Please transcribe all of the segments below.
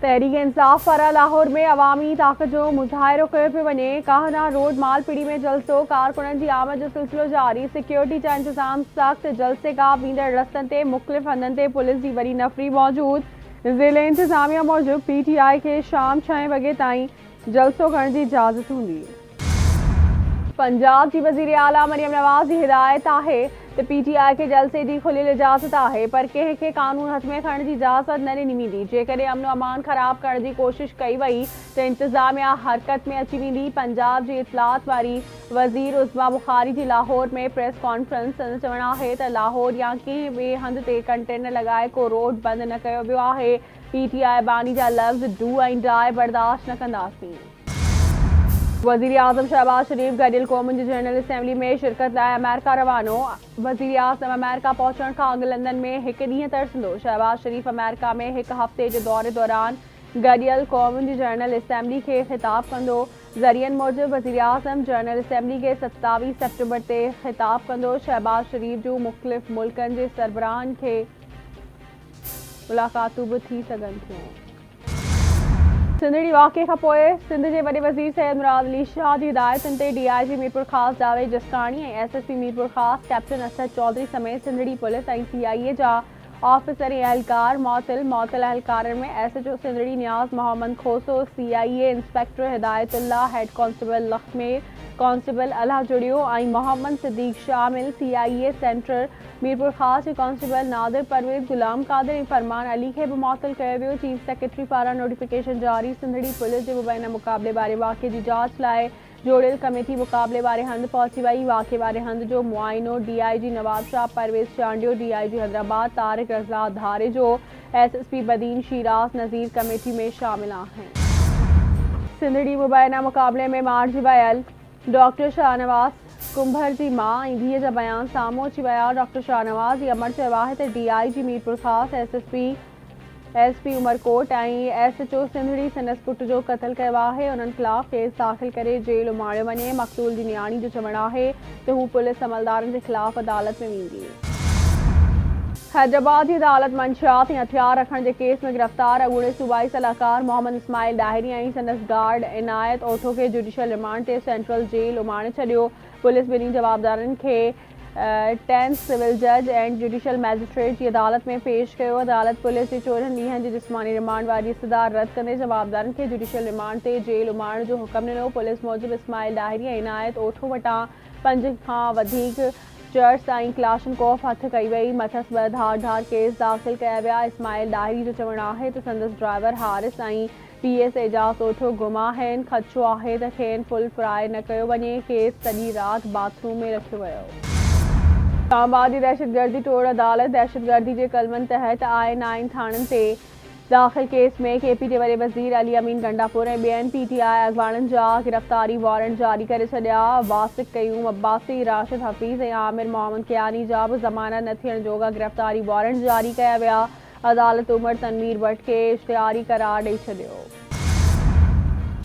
तहरीक इंसाफ पारां लाहौर में अवामी ताक़त जो मुज़ाहिरो कयो पियो वञे। काहना रोड मालपीड़ी में जलसो, कारकुननि जी आमद जो सिलसिलो जारी। सिक्योरिटी जा इंतजाम सख़्त। जलसे खां वींदड़ रस्तनि ते मुख़्तलिफ़ हंधनि ते पुलिस जी वॾी नफ़री मौजूद। ज़िले इंतज़ामिया मूजिबि PTI खे शाम 6 वॻे ताईं जलसो करण जी इजाज़त हूंदी। पंजाब की वज़ीर आला मरियम नवाज़ की हिदायत है तो PTI के जलसे की खुलियल इजाज़त है, पर कंहिंखे कानून हथ में खणण की इजाज़त न ॾिनी वेंदी। जेकॾहिं अमन अमान ख़राब करण की कोशिश कई वई तो इंतज़ामिया हरकत में अची वेंदी। पंजाब की इतलात वारी वज़ीर उज़मा बुखारी की लाहौर में प्रेस कॉन्फ्रेंस चवण है तो लाहौर या कंहिं ॿिए हंध ते कंटेनर लगाए को रोड बंद न कयो वियो आहे। PTI बानी जा लफ़्ज़ डू एंड डाई बर्दाश्त न कंदासीं। वज़ीर आज़म शहबाज शरीफ गडियल क़ौमुनि जी जनरल असम्बली में शिरकत लाइ अमेरिका रवानो। वज़ीर आज़म अमेरिका पहुचण खां अॻु लंदन में हिकु ॾींहुं तरसंदो। शहबाज शरीफ अमेरिका में हिकु हफ़्ते जे दौरे दौरान गडियल क़ौमुनि जी जनरल असम्बली खे ख़िताब कंदो। ज़रियनि मूजिबि वज़ीर आज़म जनरल असम्बली के 27 सेप्टेम्बर ते ख़िताब कंदो। शहबाज शरीफ जूं मुख़्तलिफ़ मुल्कनि जे सरबराहनि खे मुलाक़ातूं बि थी सघनि थियूं। सिंधड़ी वाक़े खां पोइ सिंध जे वॾे वज़ीर सैयद मुराद अली शाह जी हिदायतुनि ते DIG मीरपुर ख़ास जावेद जसकाणी ऐं SSP मीरपुर ख़ास कैप्टन असद चौधरी समेत सिंधड़ी पुलिस ऐं CIA जा ऑफिसर ऐं अहलकार मौतल अहलकारनि में SHO सिंधड़ी नियाज़ मोहम्मद खोसो, CIA इंस्पेक्टर हिदायतुल्लाह, हेड कांस्टेबल लखमेर, कांस्टेबल अल्लाह जुड़ियो ऐं मोहम्मद सिद्दीक शामिल। CIA सेंटर मीरपुर ख़ास के कांस्टेबल नादिर परवेज़, गुलाम कादिर ऐं फरमान अली खे भी मुअत्तल कयो वियो। चीफ सेक्रेटरी पारां नोटिफिकेशन जारी। सिंधड़ी पुलिस जे मुबैना मुक़ाबले बारे वाक़े जी जांच लाइ जोड़ियल कमेटी मुक़ाबले वारे हंधि पहुची वई। वाक़े वारे हंधि जो मुआइनो DIG नवाब शाह परवेज़ चांडियो, DIG हैदराबाद तारिक रज़ा धारे जो, SSP बदीन शीराज नज़ीर कमेटी में शामिल आहिनि। सिंधड़ी मुबैना मुक़ाबले में मारिजी वियल डॉक्टर शाहनवाज़ कुंभर जी मां ऐं धीअ जा बयान साम्हूं अची विया। डॉक्टर शाहनवाज़ अमर चयो आहे त DIG मीरपुर ख़ास, SSP SP उमरकोट ऐं SHO सिंधड़ी संदसि पुट जो क़त्ल कयो आहे। उन्हनि ख़िलाफ़ केस दाख़िल करे जेल उमाड़ियो वञे। मक़तूल जी नियाणी जो चवणु आहे त हू पुलिस अमलदारनि जे ख़िलाफ़ अदालत में वेंदी। हैदराबाद की अदालत मंशियात ऐं हथियार रखण के केस में गिरफ़्तार अॻूणे सूबाई सलाहकार मोहम्मद इस्माइल डाहिरी ऐं संदसि गार्ड इनायत ओठो के जुडिशियल रिमांड ते सेंट्रल जेल उमाणे छॾियो। पुलिस ॿिन्ही जवाबदारनि खे 10th सिविल जज एंड जुडिशियल मैजिस्ट्रेट की अदालत में पेश कयो। अदालत पुलिस जी 14 ॾींहनि जी जिस्मानी रिमांड वारी इस्तदा रद्द कंदे जवाबदारनि खे जुडिशियल रिमांड ते जेल उमारण जो हुक्म ॾिनो। पुलिस मूजिबि इस्माइल डाहिरी ऐं इनायत ओठो वटां 5 खां वधीक चर्च ऐं क्लाशनकोफ हथ कई वई। मथस 2 धार केस दाख़िल कया विया। इस्माइल डाहिरी जो चवणु आहे त संदसि ड्राइवर हारिस ऐं PS एजाज़ ओठो गुम आहिनि। ख़दशो आहे त खेनि फुल फ्राई न कयो वञे। केस सॼी राति बाथरूम में रखियो वियो। इस्लामाबाद की दहशतगर्दी टोड़ अदालत दहशतगर्दी के कलमनि तहत I9 थाननि ते दाख़िल केस में KP जे वॾे वज़ीर अली अमीन गंडापुर ऐं ॿियनि PTI अॻवाननि जा गिरफ़्तारी वारंट जारी करे छॾिया। वासिक कयूम अब्बासी, राशिद हफ़ीज़ ऐं आमिर मोहम्मद कियानी जा बि ज़मानत न थियण जोगा गिरफ़्तारी वारंट जारी कया विया। अदालत उमर तनवीर भट्ट खे इश्तिहारी करार ॾेई छॾियो।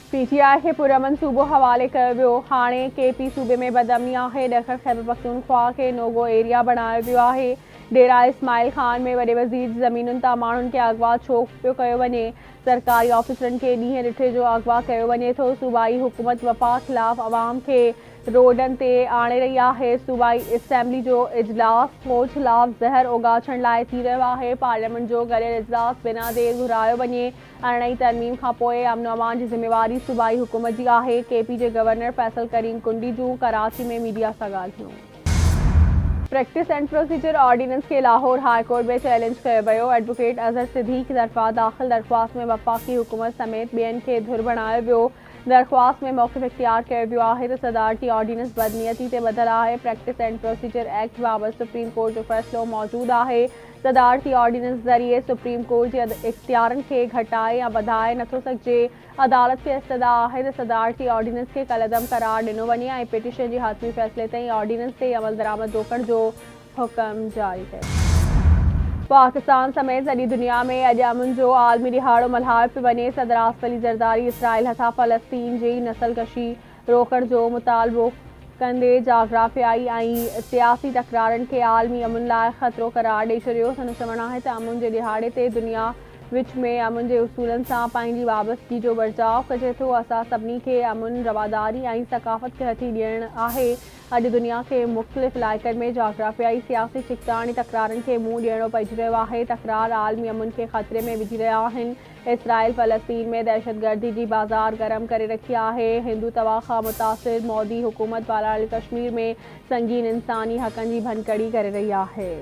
PTI खे पुरअमन सूबो हवाले कयो वियो। हाणे KP सूबे में बदअमनी आहे। ॾखण खैबर पख्तूनख्वा खे नोगो एरिया बणायो वियो आहे। डेरा इस्माइल खान में वॾे वज़ीर जी ज़मीनुनि तां माण्हुनि खे अगवा छो पियो कयो वञे। सरकारी ऑफिसरनि खे ॾींहं ॾिठे जो अगवा कयो वञे थो। सूबाई हुकूमत वफ़ा ख़िलाफ़ अवाम खे रोडनि ते आणे रही आहे। सूबाई असम्बली जो इजलास फ़ौज ख़िलाफ़ ज़हर उगाछण लाइ थी रहियो आहे। पार्लियामेंट जो गॾियल इजलास बिना देर घुरायो वञे। अरिड़हीं तरमीम खां पोइ अमन अमान जी ज़िम्मेवारी सूबाई हुकूमत जी आहे। KP जे गवर्नर फैसल करीम कुंडी जूं कराची में मीडिया सां ॻाल्हियूं। प्रैक्टिस एंड प्रोसीजर ऑर्डिनेंस के लाहौर हाई कोर्ट में चैलेंज कयो वियो। एडवोकेट अज़हर सिद्दीक़ तरफ़ां दाख़िल दरख़्वास्त में वफ़ाक़ी हुकूमत समेत ॿियनि खे धुर बणायो वियो। दरख़्वास्त में मौक़िफ़ इख्तियार कयो वियो आहे त सदारती ऑर्डिनेंस बदनीयती ते ॿधल आहे। प्रैक्टिस एंड प्रोसीजर एक्ट बाबति सुप्रीम कोर्ट जो फ़ैसिलो मौजूदु आहे। सदारती ऑर्डिनेंस ज़रिए सुप्रीम कोर्ट जे इख्तियारनि खे घटाए या वधाए नथो सघिजे। अदालत खे इस्तदा आहे त सदारती ऑर्डिनेंस खे कलअदम करार ॾिनो वञे ऐं पिटीशन जी हतमी फ़ैसिले ताईं ऑर्डिनेंस ते अमल दरामद रोकण जो हुक्म जारी कयो। पाकिस्तान समेत सॼी दुनिया में अॼु अमन जो आलमी ॾिहाड़ो मल्हायो पियो वञे। सदर आसिफ अली ज़रदारी इसराइल हथां फ़लस्तीन जी नसलकशी रोकण जो मुतालबो कंदे जाग्राफ़ियाई ऐं सियासी तकरारनि खे आलमी अमन लाइ ख़तरो करार ॾेई छॾियो। संदसि चवणु आहे त अमन जे ॾिहाड़े ते दुनिया विच में अमुन के उसूलन से पंहिंजी वाबस्तगी जो बर्ताव कजे थो। असां सभिनी खे अमुन रवादारी ऐं सकाफ़त खे हथी ॾियणु आहे। अॼु दुनिया के मुख़्तलिफ़ इलाइक़नि में जोग्राफियाई सियासी चिकताणी तकरारनि खे मुंहुं ॾियणो पइजी रहियो आहे। तकरार आलमी अमुन खे ख़तरे में विझी रहिया आहिनि। इसराइल फ़लस्तीन में दहशतगर्दी जी बाज़ार गरम करे रखी आहे। हिंदू तवा खां मुतासिर मोदी हुकूमत पारां कश्मीर में संगीन इंसानी हक़नि जी भनकड़ी करे रही आहे।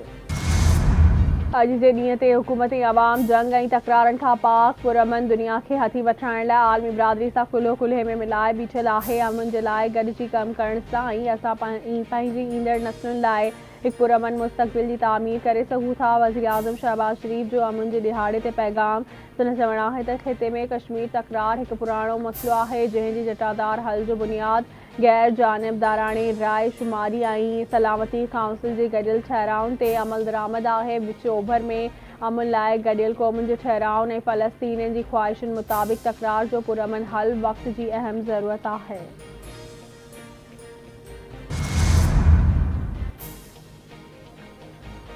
अॼु जे ॾींहं ते हुकूमत ऐं अवाम जंग ऐं तकरारनि खां पाक पुरअमन दुनिया खे हथी वठाइण लाइ आलमी बिरादरी सां कुल्हो कुल्हे में मिलाए बीठल आहे। अमुन जे लाइ गॾिजी कमु करण सां ई असां पंहिंजी ईंदड़ नस्लुनि लाइ हिकु पुरअमन मुस्तक़बिल जी तामीर करे सघूं था। वज़ीर आज़म शहबाज शरीफ जो अमुन जे दिहाड़े ते पैगाम। संदसि चवणु आहे त ख़िते में कश्मीर तकरार हिकु पुराणो मसइलो आहे जंहिं जी जटादार हल जो बुनियाद गैर जानिबदाराणे राय शुमारी ऐं सलामती काउंसिल जे गॾियल ठहराउनि ते अमल दरामद आहे। विच ओभर में अमुन लाइ गॾियल क़ौमुनि जे ठहराउनि ऐं फ़लस्तीनियुनि जी ख़्वाहिशुनि मुताबिक़ तकरार जो पुरअमन हल वक़्त जी अहम ज़रूरत आहे।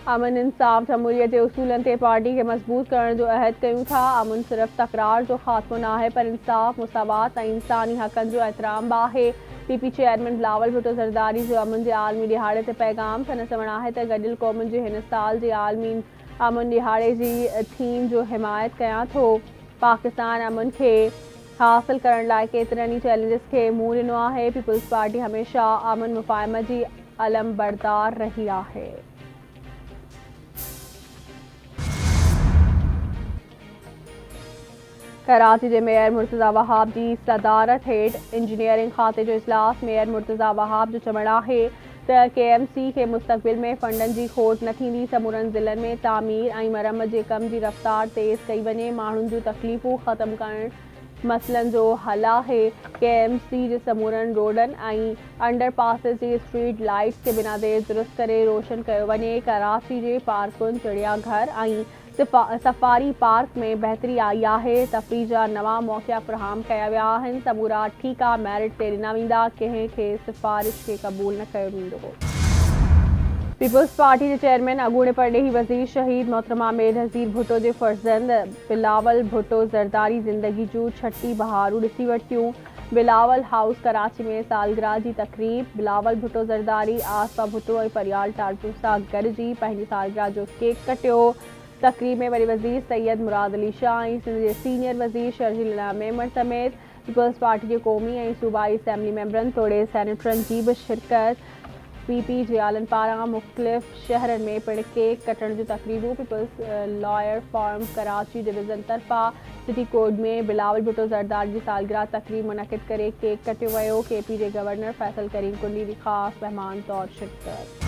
अमन इंसाफ़ जमहूरियत जे उसूलनि ते पार्टी खे मज़बूत करण जो अहद कयूं था। अमुन सिर्फ़ तकरार जो ख़ात्मो न आहे पर इंसाफ़, मुसावात ऐं इंसानी हक़नि जो एहतराम बि आहे। पीपी चेयरमैन बिलावल भुट्टो ज़रदारी जो अमुन जे आलमी दिहाड़े ते पैगाम। संदसि चवणु आहे त गॾियल क़ौमुनि जे हिन साल जे आलमी अमुन दिहाड़े जी थीम जो हिमायत कयां थो। पाकिस्तान अमुन खे हासिल करण लाइ केतिरनि ई चैलेंजिस खे मुंहुं ॾिनो आहे। पीपल्स पार्टी हमेशह अमुन मुफ़ाहिमत जी अलमबरदार रही आहे। कराची के मेयर मुर्तज़ा वहाब की सदारत हेठ इंजीनियरिंग खाते जो इजलास। मेयर मुर्तज़ा वहाब जो चवणु आहे त KMC के मुस्तक़बिल में फंडनि जी खोट न थींदी। समूरनि ज़िलनि में तामीर ऐं मरम्मत जे कम जी रफ़्तार तेज़ कई वञे। माण्हुनि जूं तकलीफ़ूं ख़त्म करण मसइलनि जो हल आहे। KMC जे समूरनि रोडनि ऐं अंडरपासिस जी स्ट्रीट लाइट्स खे बिना देर दुरुस्त करे रोशन कयो वञे। कराची जे पार्कुनि, चिड़ियाघर ऐं सफ़ारी पार्क में बहितरी आई आहे। तफ़रीह जा नवां मौक़िया फ़राहम कया विया आहिनि। समूरा ठीका मेरिट ते ॾिना वेंदा। कंहिं खे सिफ़ारिश खे क़बूल न कयो वेंदो। पीपल्स पार्टी के चेयरमैन अगूणे परॾेही वज़ीर शहीद मोहतरमा बेनज़ीर भुट्टो जे फ़र्ज़ंद बिलावल भुट्टो ज़रदारी ज़िंदगी जूं 6 बहारूं ॾिसी वरितियूं। बिलावल हाउस कराची में सालगिरह जी तक़रीब। बिलावल भुट्टो ज़रदारी, आसफा भुट्टो ऐं फरियाल टाटू सां गॾिजी पंहिंजी सालगिरह जो केक कटियो। तक़रीब में वरी वज़ीर सैयद मुराद अली शाह ऐं सिंध जे सीनियर वज़ीर शर्जील इनाम मेमण समेत पीपल्स पार्टी के क़ौमी ऐं सूबाई असैम्बली मेंबरनि तोड़े सेनेटरनि जी बि शिरकत। पीपी जे आलनि पारां मुख़्तलिफ़ शहरनि में पिणु केक कटण जूं तक़रीबूं। People's lawyer forum Karachi division तरफ़ां सिटी कोर्ट में बिलावल भुट्टो ज़रदारी जी सालगिरह तक़रीब मुनक़िद करे केक कटियो वियो। KP जे गवर्नर फैसल करीम कुंडी भी ख़ासि महिमान तौर शिरकत।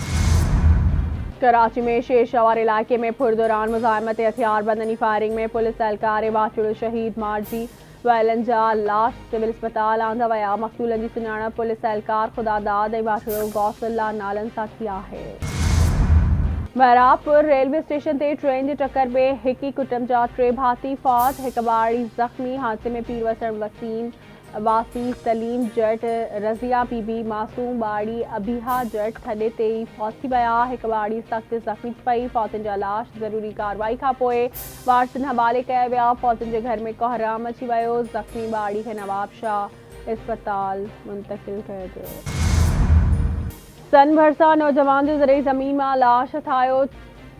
कराची में शेर शवार इलाके में पुरदौरान मुज़ाहिमत हथियारबंदनी फायरिंग में पुलिस एहलकार वाचुड़ो शहीद मारिजी वयलनि जा लाश सिविल अस्पताल आंदा विया। मक़तूलनि जी सुञाणप पुलिस एहलकार ख़ुदादाद ऐं वाचुड़ो गौसल्ला नालनि सां थी आहे। महराबपुर रेलवे स्टेशन ते ट्रेन जी टक्कर में हिक ई कुटुंब जा 3 भाती फौत, हिक ॿारड़ी ज़ख़्मी। हादसे में पीर वसण वसीम वासी सलीम जट, रज़िया बीबी मासूम ॿारड़ी अबिहा जट थॾे ते ई फौत थी विया। हिक ॿारड़ी सख़्त ज़ख़्मी थी पई। फौतुनि जा लाश ज़रूरी कार्रवाई खां पोइ वारसनि हवाले कया विया। फौतुनि जे घर में कोहराम अची वियो। ज़ख़्मी ॿारड़ी खे नवाबशाह इस्पताल मुंतक़िल कयो वियो। सन भरिसां नौजवान जो ज़रिए ज़मीन मां लाश ठाहियो।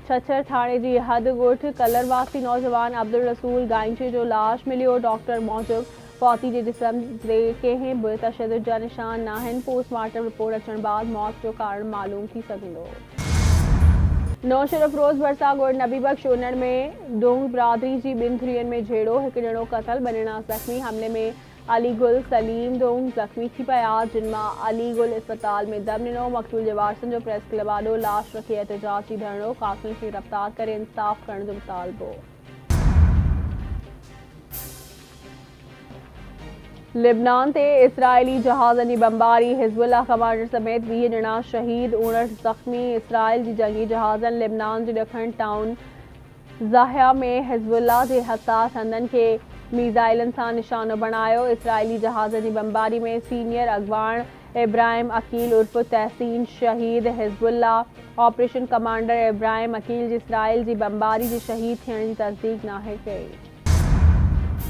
छछर थाणे जी हद ॻोठ कलरवासी नौजवान अब्दुल रसूल गांइचे जो लाश मिलियो। डॉक्टर मूजिब फौती जे जिस्म ते कंहिं बि तशद्दुद जा निशान नाहिनि। पोस्टमार्टम रिपोर्ट अचण बाद मौत जो कारण मालूम थी सघंदो। नौशरफ रोज़ भरिसां ॻोठ नबीबख्श उनड़ में डोंग बिरादरी जी 2 धुरियुनि में झेड़ो, हिकु ॼणो क़तल, 2 ॼणा ज़ख़्मी। हमले में अलीगुल सलीम डोंग ज़ख़्मी थी पिया, जिन मां अलीगुल इस्पताल में दम ॾिनो। मक़तूल जे वारसनि जो प्रेस क्लब आॾो लाश रखी एहतिजाजी धरणो। कातिलनि खे गिरफ़्तार करे इंसाफ़ करण जो मुतालबो। लिबनान ते इसराइली जहाज़नि जी बमबारी, हिज़्बुल्लाह कमांडर समेत 20 ॼणा शहीद, 59 ज़ख़्मी। इसराइल जी जंगी जहाज़नि लिबनान जे ॾखण टाउन ज़ाहिया में हिज़्बुल्लाह जे हसास हंधनि खे मीज़ाइलनि सां निशानो बणायो। इसराइली जहाज़नि जी बमबारी में सीनियर अॻवान इब्राहिम अकील उर्फ तहसीन शहीद Hezbollah operation commander Ibrahim Aqeel जी इसराइल जी बमबारी जी शहीद थियण जी तस्दीक नाहे कई।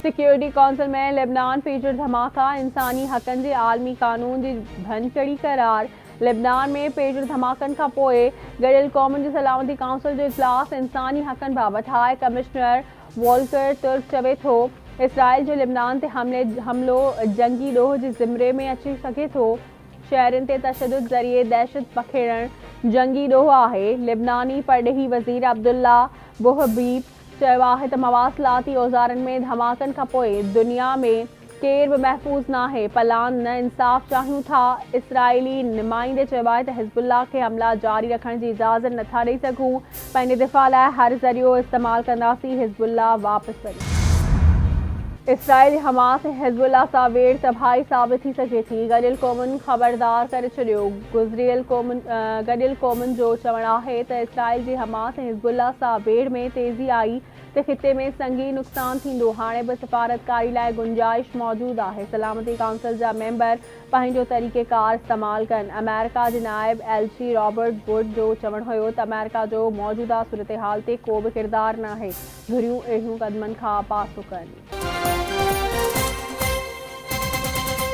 सिक्योरिटी काउंसिल में लेबनान पेजर धमाका इंसानी हक़नि जे आलमी कानून जी भनकड़ी करार। लेबनान में पेजर धमाकनि खां पोइ गॾियल क़ौमुनि जी सलामती काउंसिल जो इजलास इंसानी हक़नि बाबति हाई कमिश्नर वॉल्कर तुर्क चवे थो इसराइल जो लेबनान ते हमलो जंगी ॾोह जे ज़िम्रे में अची सघे थो। शहरनि ते तशद्दुद ज़रिए दहशत पखेड़ण जंगी ॾोह आहे। लेबनानी परॾेही वज़ीर अब्दुल्ला बुहबीब चयो आहे त मवासिलाती औज़ारनि में धमाकनि खां पोइ दुनिया में केर बि महफ़ूज़ नाहे। पलान न इंसाफ़ चाहियूं था। इसराइली नुमाइंदे चयो आहे त हिज़्बुल्लाह खे हमला जारी रखण जी इजाज़त नथा ॾेई सघूं। पंहिंजे दिफ़ा लाइ हर ज़रियो इस्तेमालु कंदासीं। हिज़्बुल्लाह वापसि वञे। इसराइल हमास ऐं हिज़्बुल्लाह सां वेढ़ तबाही साबित थी सघे थी। गॾियल क़ौमुनि ख़बरदार करे छॾियो। गॾियल क़ौमुनि जो चवणु आहे त इसराइल जी हमास ऐं हिज़्बुल्लाह सां वेढ़ में तेज़ी आई त ख़िते में संगीन नुक़सान थींदो। हाणे बि सफ़ारतकारी लाइ गुंजाइश मौजूदु आहे। सलामती काउंसिल जा मेंबर पंहिंजो तरीक़ेकार इस्तेमालु कनि। America J naib एलची Robert would जो चवणु हुयो त अमेरिका जो मौजूदा सूरतहाल ते को बि किरदारु नाहे। घुरियूं अहिड़ियूं क़दमनि खां पासो कनि।